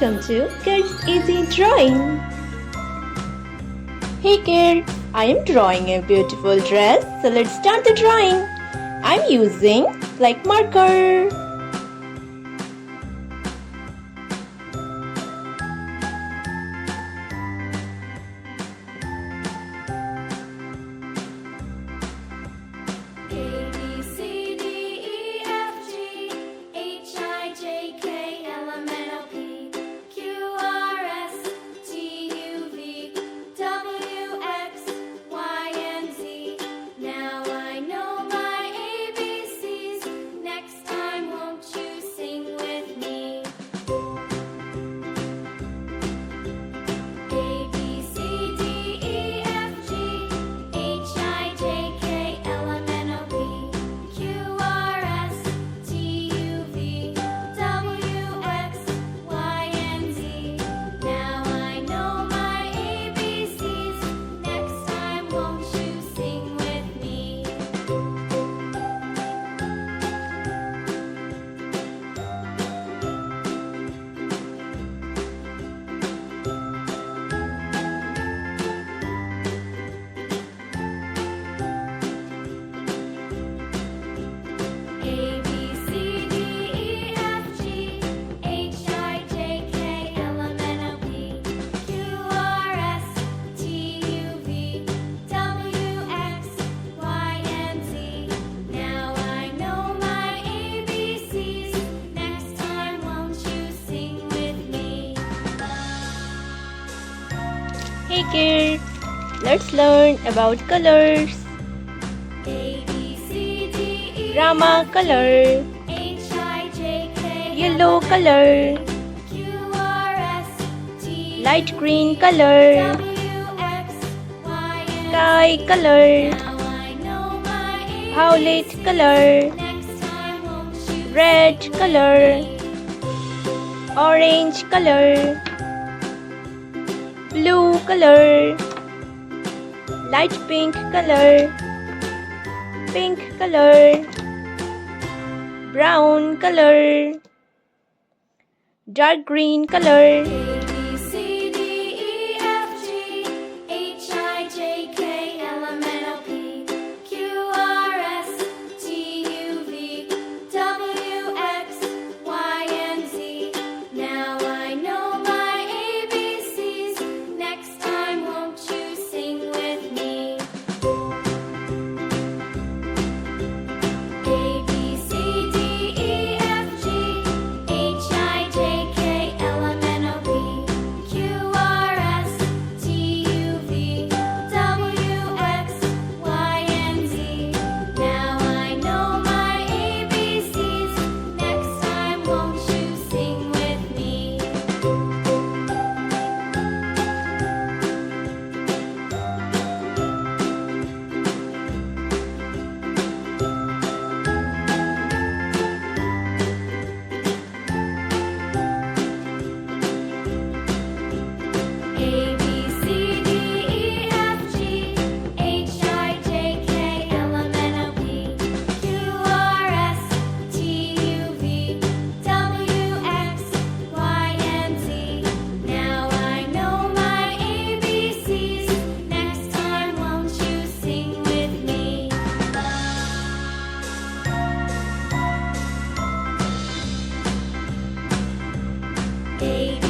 welcome to Kids Easy Drawing. Hey kids, I am drawing a beautiful dress, so let's start the drawing. I'm using black marker. Hey kids, let's learn about colors. Rama color, yellow color, light green color, sky color, violet color, red color, orange color, blue color, light pink color, pink color, brown color, dark green color, A